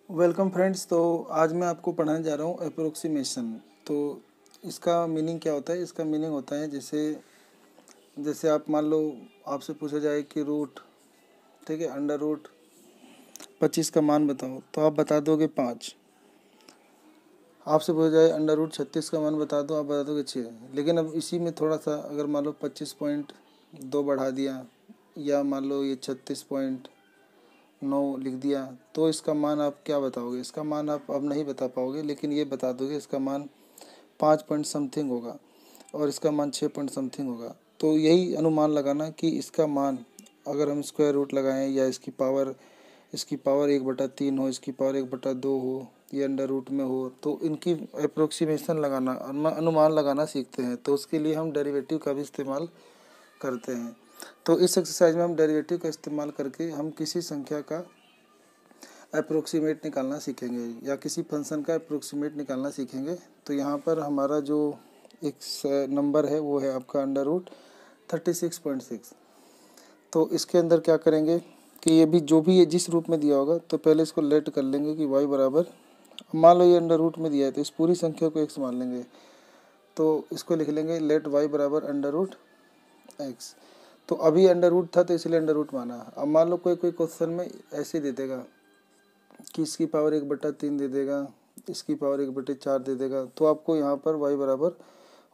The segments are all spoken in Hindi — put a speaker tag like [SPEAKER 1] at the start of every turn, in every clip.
[SPEAKER 1] Welcome friends. तो आज मैं आपको पढ़ाने जा रहा हूँ अप्रोक्सीमेशन। तो इसका मीनिंग क्या होता है? इसका मीनिंग होता है जैसे जैसे आप मान लो आपसे पूछा जाए कि रूट, ठीक है, अंडर रूट 25 का मान बताओ, तो आप बता दोगे 5। आपसे पूछा जाए अंडर रूट 36 का मान बता दो, आप बता दोगे 6। लेकिन अब इसी में थोड़ा सा अगर मान लो 25.2 बढ़ा दिया, या मान लो ये 36.9 लिख दिया, तो इसका मान आप क्या बताओगे? इसका मान आप अब नहीं बता पाओगे, लेकिन ये बता दोगे इसका मान 5 पॉइंट समथिंग होगा और इसका मान 6 पॉइंट समथिंग होगा। तो यही अनुमान लगाना कि इसका मान अगर हम स्क्वायर रूट लगाएं या इसकी पावर 1/3 हो, इसकी पावर 1/2 हो, ये अंडर रूट में हो, तो इनकी अप्रोक्सीमेशन लगाना, अनुमान लगाना सीखते हैं। तो उसके लिए हम डेरिवेटिव का भी इस्तेमाल करते हैं। तो इस एक्सरसाइज में हम डेरिवेटिव का इस्तेमाल करके हम किसी संख्या का अप्रोक्सीमेट निकालना सीखेंगे या किसी फंक्शन का अप्रोक्सीमेट निकालना सीखेंगे। तो यहाँ पर हमारा जो एक नंबर है वो है आपका अंडर रूट 36.6। तो इसके अंदर क्या करेंगे कि ये भी जो भी जिस रूप में दिया होगा, तो पहले इसको लेट कर लेंगे कि y बराबर, मान लो ये अंडर रूट में दिया है तो इस पूरी संख्या को x मान लेंगे। तो इसको लिख लेंगे लेट y बराबर अंडर रूट x। तो अभी अंडर रूट था तो इसलिए अंडर रूट माना। अब मान लो कोई क्वेश्चन में ऐसे दे देगा कि इसकी पावर 1/3 दे देगा, इसकी पावर 1/4 दे देगा, तो आपको यहाँ पर y बराबर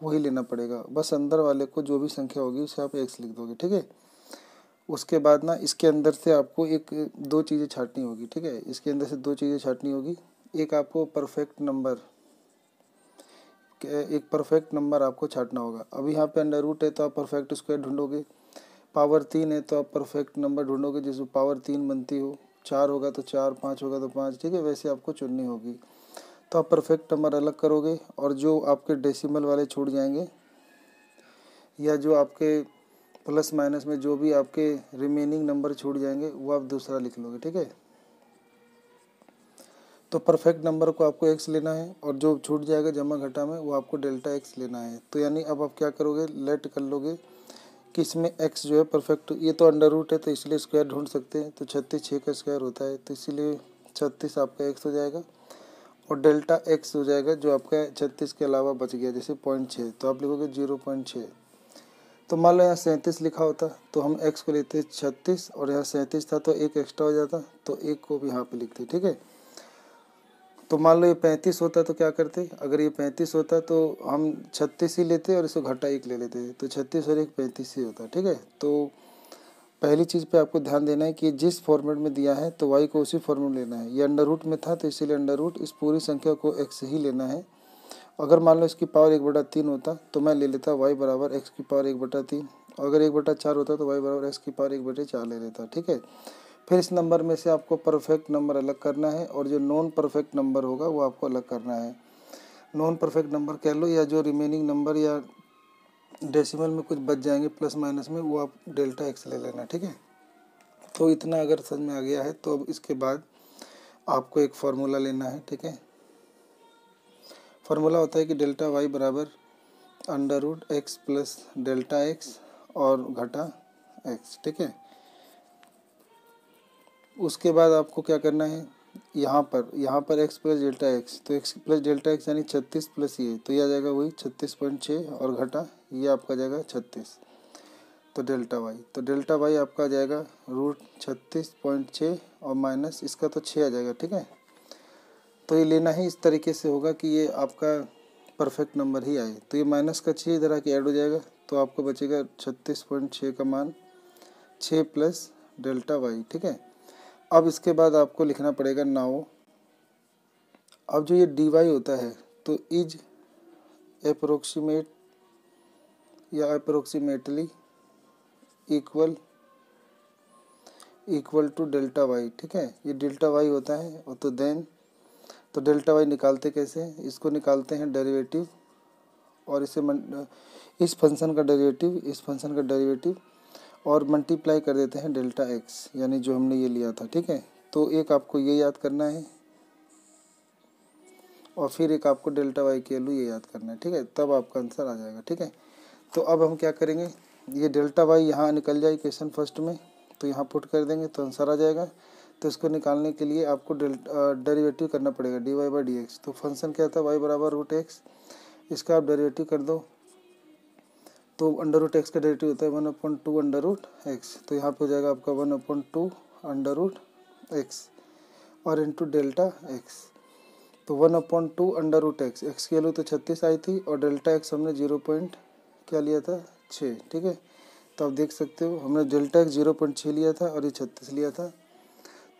[SPEAKER 1] वही लेना पड़ेगा। बस अंदर वाले को जो भी संख्या होगी उसे आप x लिख दोगे, ठीक है। उसके बाद ना इसके अंदर से आपको दो चीज़ें छांटनी होगी, ठीक है। इसके अंदर से दो चीज़ें छांटनी होगी। एक आपको परफेक्ट नंबर आपको छांटना होगा। अब यहाँ पे अंडर रूट है तो आप परफेक्ट स्क्वायर ढूंढोगे, पावर 3 है तो आप परफेक्ट नंबर ढूंढोगे जिसमें पावर 3 बनती हो, 4 होगा तो 4, 5 होगा तो 5, ठीक है। वैसे आपको चुननी होगी। तो आप परफेक्ट नंबर अलग करोगे और जो आपके डेसिमल वाले छूट जाएंगे या जो आपके प्लस माइनस में जो भी आपके रिमेनिंग नंबर छूट जाएंगे वो आप दूसरा लिख लोगे, ठीक है। तो परफेक्ट नंबर को आपको x लेना है और जो छूट जाएगा जमा घटा में वो आपको डेल्टा x लेना है। तो यानी अब आप क्या करोगे, लेट कर लोगे कि इसमें x जो है परफेक्ट, ये तो अंडर रूट है तो इसलिए स्क्वायर ढूंढ सकते हैं। तो 36 6 का स्क्वायर होता है, तो इसीलिए 36 आपका x हो जाएगा और डेल्टा x हो जाएगा जो आपका 36 के अलावा बच गया, जैसे 0.6, तो आप लिखोगे 0.6। तो मान लो यहाँ 37 लिखा होता तो हम x को लेते 36 और यहाँ 37 था तो एक एक्स्ट्रा हो जाता, तो एक को भी यहाँ पे लिखते, ठीक है। तो मान लो ये 35 होता तो क्या करते, अगर ये 35 होता तो हम 36 ही लेते और इसको घटा 1 ले लेते, तो 36 और 1 35 ही होता, ठीक है। तो पहली चीज़ पे आपको ध्यान देना है कि जिस फॉर्मेट में दिया है तो y को उसी फॉर्मेट में लेना है। ये अंडर रूट में था तो इसीलिए अंडर रूट इस पूरी संख्या को x ही लेना है। अगर मान लो इसकी पावर 1/3 होता तो मैं ले लेता y बराबर x की पावर 1/3, अगर 1/4 होता तो y बराबर x की पावर 1/4 ले लेता, ठीक है। फिर इस नंबर में से आपको परफेक्ट नंबर अलग करना है और जो नॉन परफेक्ट नंबर होगा वो आपको अलग करना है। नॉन परफेक्ट नंबर कह लो या जो रिमेनिंग नंबर या डेसिमल में कुछ बच जाएंगे प्लस माइनस में, वो आप डेल्टा x ले लेना, ठीक है। तो इतना अगर समझ में आ गया है तो अब इसके बाद आपको एक फार्मूला लेना है, ठीक है। फार्मूला होता है कि डेल्टा y बराबर under root x plus delta x और घटा x, ठीक है। उसके बाद आपको क्या करना है, यहाँ पर x प्लस डेल्टा x, तो x प्लस डेल्टा x यानी 36 प्लस ये, तो ये आ जाएगा वही 36.6 और घटा ये आपका जाएगा 36, तो डेल्टा y, तो डेल्टा y आपका आ जाएगा रूट 36.6 और माइनस इसका तो 6 आ जाएगा, ठीक है। तो ये लेना ही इस तरीके से होगा कि ये आपका परफेक्ट नंबर ही आए। तो ये माइनस का 6 इधर आके ऐड हो जाएगा तो आपको बचेगा 36.6 का मान 6 प्लस डेल्टा y, ठीक है। अब इसके बाद आपको लिखना पड़ेगा नाउ। अब जो ये dy होता है तो इज अप्रोक्सीमेट या approximately equal to delta y, ठीक है। ये डेल्टा y होता है और तो डेल्टा y निकालते कैसे हैं, इसको निकालते हैं डेरिवेटिव और इस फंक्शन का डेरिवेटिव और मल्टीप्लाई कर देते हैं डेल्टा x, यानी जो हमने ये लिया था, ठीक है। तो एक आपको ये याद करना है और फिर एक आपको डेल्टा y की वैल्यू ये याद करना है, ठीक है, तब आपका आंसर आ जाएगा, ठीक है। तो अब हम क्या करेंगे, ये डेल्टा y यहाँ निकल जाए इक्वेशन फर्स्ट में, तो यहाँ पुट कर देंगे तो आंसर आ जाएगा। तो इसको निकालने के लिए आपको डेरिवेटिव करना पड़ेगा dy/dx। तो फंक्शन क्या था, y बराबर रूट एक्स, इसका आप डेरिवेटिव कर दो तो अंडर रूट एक्स का डेरिवेटिव होता है 1/2 अंडर रूट एक्स। तो यहाँ पे हो जाएगा आपका 1/2 अंडर रूट एक्स और इंटू डेल्टा एक्स। तो 1/2 अंडर रूट एक्स, एक्स की वैल्यू तो 36 आई थी और डेल्टा एक्स हमने 0 पॉइंट क्या लिया था 6, ठीक है। तो आप देख सकते हो हमने डेल्टा एक्स 0.6 लिया था और ये 36 लिया था,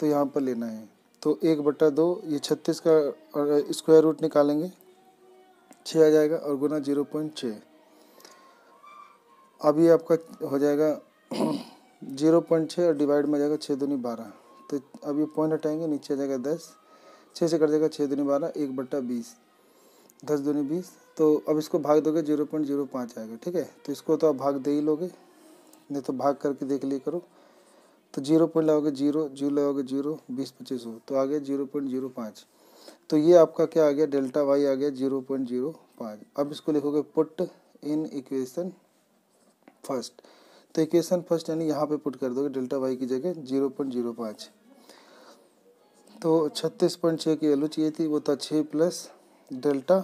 [SPEAKER 1] तो यहाँ पर लेना है। तो 1/2 ये 36 का स्क्वायर रूट निकालेंगे 6 आ जाएगा और गुना 0.6। अब ये आपका हो जाएगा 0.6 और डिवाइड में आ जाएगा 6 दूनी 12। तो अब ये पॉइंट हटाएंगे, नीचे आ जाएगा 10, 6 से कट जाएगा 6 दूनी 12, 1/20, 10 दूनी 20। तो अब इसको भाग दोगे 0.05 आएगा, ठीक है। तो इसको तो आप भाग दे ही लोगे, नहीं तो भाग करके देख लिया करो। तो 0 पॉइंट लगाओगे 0, 0 लगाओगे 0, 20 25 हो, तो आ गया 0.05। तो ये आपका क्या आ गया, डेल्टा वाई आ गया 0.05। अब इसको लिखोगे पुट इन इक्वेशन फर्स्ट। तो इक्वेशन फर्स्ट यानी यहाँ पे पुट कर दोगे डेल्टा वाई की जगह 0.05। तो 36.6 की वैल्यू चाहिए थी, वो था 6 plus delta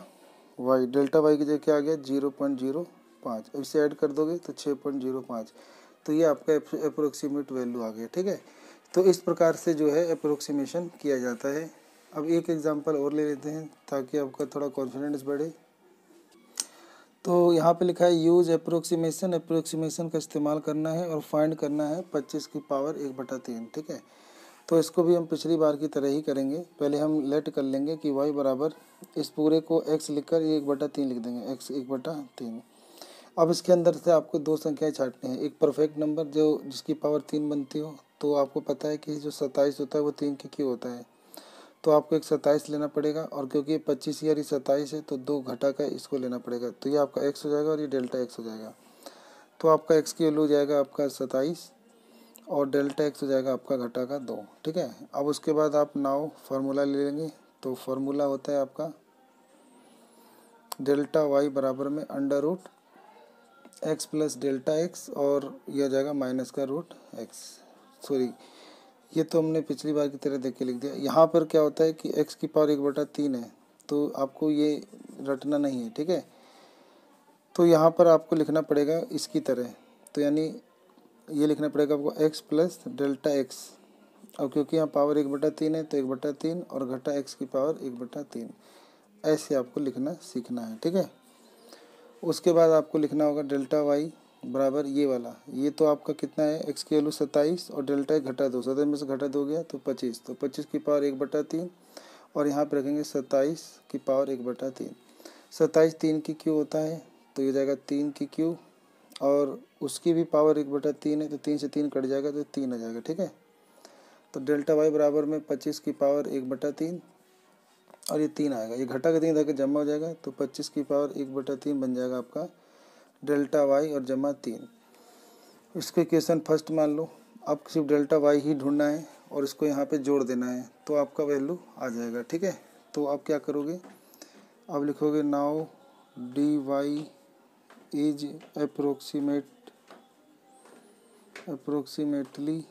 [SPEAKER 1] y. Delta y की जगह क्या आ गया 0.05। अब इसे ऐड कर दोगे तो 6.05। तो ये आपका अप्रोक्सीमेट वैल्यू आ गया, ठीक है। तो इस प्रकार से जो है अप्रोक्सीमेशन किया जाता है। अब एक एग्जांपल और ले लेते हैं ताकि आपका थोड़ा कॉन्फिडेंस बढ़े। तो यहाँ पे लिखा है यूज अप्रोक्सीमेशन, अप्रोक्सीमेशन का इस्तेमाल करना है और फाइंड करना है 25 की पावर 1/3, ठीक है। तो इसको भी हम पिछली बार की तरह ही करेंगे। पहले हम लेट कर लेंगे कि y बराबर इस पूरे को x लिखकर ये 1/3 लिख देंगे, x 1/3। अब इसके अंदर से आपको दो संख्याएं छांटनी है, एक परफेक्ट नंबर जो जिसकी पावर 3 बनती हो। तो आपको पता है कि जो 27 होता है वो 3 की क्यों होता है, तो आपको एक 27 लेना पड़ेगा। और क्योंकि 25 यार 27 है तो 2 घटा कर इसको लेना पड़ेगा, तो ये आपका x हो जाएगा और ये डेल्टा x हो जाएगा। तो आपका x की वैल्यू हो जाएगा आपका 27 और डेल्टा x हो जाएगा आपका घटा का 2, ठीक है। अब उसके बाद आप नाउ फार्मूला ले लेंगे। तो फार्मूला होता है आपका डेल्टा y बराबर में under root x plus delta x और यह आ जाएगा माइनस का रूट x। सॉरी, ये तो हमने पिछली बार की तरह देख के लिख दिया। यहाँ पर क्या होता है कि x की पावर 1/3 है, तो आपको ये रटना नहीं है, ठीक है। तो यहाँ पर आपको लिखना पड़ेगा इसकी तरह, तो यानी ये लिखना पड़ेगा आपको x प्लस डेल्टा x। अब क्योंकि यहाँ पावर 1/3 है तो 1/3 और घटा x की पावर 1/3, ऐसे आपको लिखना सीखना है, ठीक है। उसके बाद आपको लिखना होगा डेल्टा y बराबर ये वाला, ये तो आपका कितना है x की वैल्यू 27 और डेल्टा घटा 2, 27 में से घटा 2 गया तो 25, तो 25 की पावर 1/3 और यहाँ पर रखेंगे 27 की पावर 1/3। 27 3 की क्यू होता है तो ये जाएगा 3 की क्यू और उसकी भी पावर 1/3 है, तो 3 से 3 कट जाएगा तो 3 आ जाएगा, ठीक है। तो डेल्टा वाई बराबर में 25 की पावर 1/3 और ये 3 आएगा, ये घटा के 3 धके जमा हो जाएगा, तो 25 की पावर 1/3 बन जाएगा आपका डेल्टा वाई और जमा 3। इसको इक्वेशन फर्स्ट मान लो। अब सिर्फ डेल्टा वाई ही ढूंढना है और इसको यहाँ पे जोड़ देना है, तो आपका वैल्यू आ जाएगा, ठीक है। तो आप क्या करोगे, अब लिखोगे now d y is approximately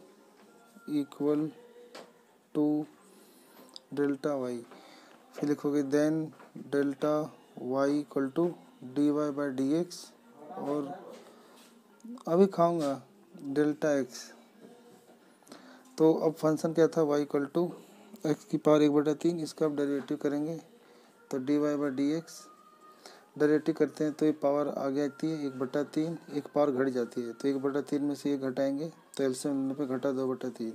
[SPEAKER 1] equal to delta y. फिर लिखोगे then delta y equal to dy/dx और अभी खाऊंगा डेल्टा x। तो अब फंक्शन क्या था, y इक्वल टू एक्स की पावर 1/3, इसका अब डेरिवेटिव करेंगे तो dy/dx। डेरिवेटिव करते हैं तो ये पावर आ जाती है 1/3, एक पावर घट जाती है, तो 1/3 में से ये घटाएंगे तो एलसीएम लेने पे घटा 2/3,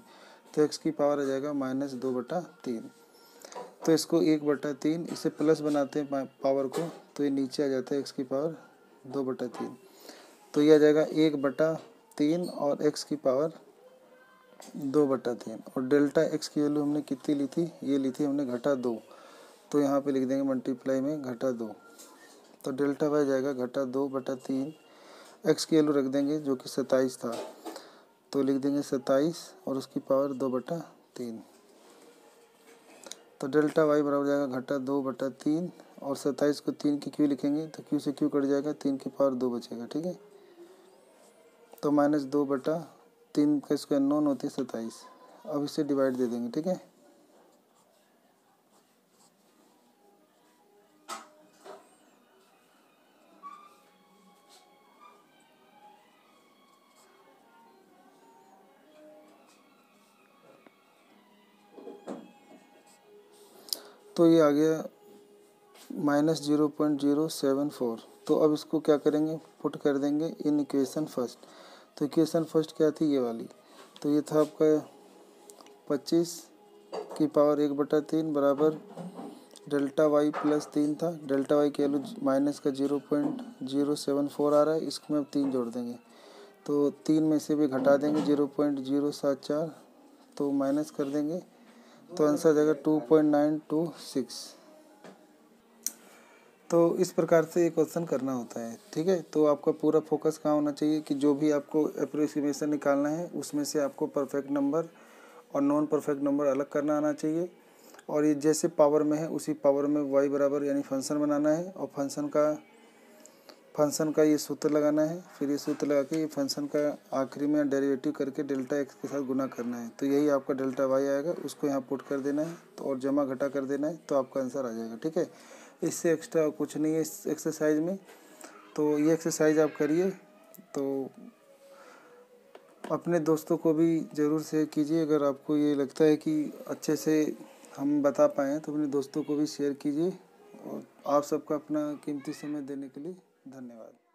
[SPEAKER 1] तो x की पावर आ जाएगा -2/3। तो इसको 1/3 इसे प्लस बनाते हैं पावर को, तो ये नीचे आ जाता है x की पावर 2/3, तो ये आ जाएगा 1/3 और x की पावर 2/3। और डेल्टा x की वैल्यू हमने कितनी ली थी, ये ली थी हमने घटा 2, तो यहाँ पे लिख देंगे मल्टीप्लाई में घटा 2, तो डेल्टा वाई जाएगा घटा 2/3। x की वैल्यू रख देंगे जो कि 27 था, तो लिख देंगे 27 और उसकी पावर 2/3। तो डेल्टा वाई बराबर जाएगा घटा 2/3 और 27 को 3 की क्यू लिखेंगे तो क्यू से क्यू कट जाएगा, 3 की पावर 2 बचेगा, ठीक है। तो -2/3 का स्क्वायर 9 होती है 27। अब इसे डिवाइड दे देंगे, ठीक है। तो ये आ गया -0.074। तो अब इसको क्या करेंगे, पुट कर देंगे इन इक्वेशन फर्स्ट। तो इक्वेशन फर्स्ट क्या थी, ये वाली। तो ये था आपका 25 की पावर 1/3 बराबर डेल्टा वाई प्लस 3 था। डेल्टा वाई की वैल्यू माइनस का 0.074 आ रहा है, इसमें अब 3 जोड़ देंगे। तो 3 में से भी घटा देंगे 0.074, तो माइनस कर देंगे, तो आंसर आ जाएगा 2.926। तो इस प्रकार से ये क्वेश्चन करना होता है, ठीक है। तो आपका पूरा फोकस कहाँ होना चाहिए कि जो भी आपको अप्रोक्सीमेशन निकालना है उसमें से आपको परफेक्ट नंबर और नॉन परफेक्ट नंबर अलग करना आना चाहिए। और ये जैसे पावर में है उसी पावर में y बराबर यानी फंक्शन बनाना है, और फंक्शन का ये सूत्र लगाना है। फिर ये सूत्र लगा के ये फंक्शन का आखिरी में डेरिवेटिव करके डेल्टा x के साथ गुना करना है। तो यही आपका डेल्टा y आएगा, उसको यहाँ पुट कर देना है तो और जमा घटा कर देना है, तो आपका आंसर आ जाएगा, ठीक है। इससे एक्स्ट्रा कुछ नहीं है इस एक्सरसाइज में। तो ये एक्सरसाइज आप करिए, तो अपने दोस्तों को भी ज़रूर शेयर कीजिए। अगर आपको ये लगता है कि अच्छे से हम बता पाएँ तो अपने दोस्तों को भी शेयर कीजिए। और आप सबका अपना कीमती समय देने के लिए धन्यवाद।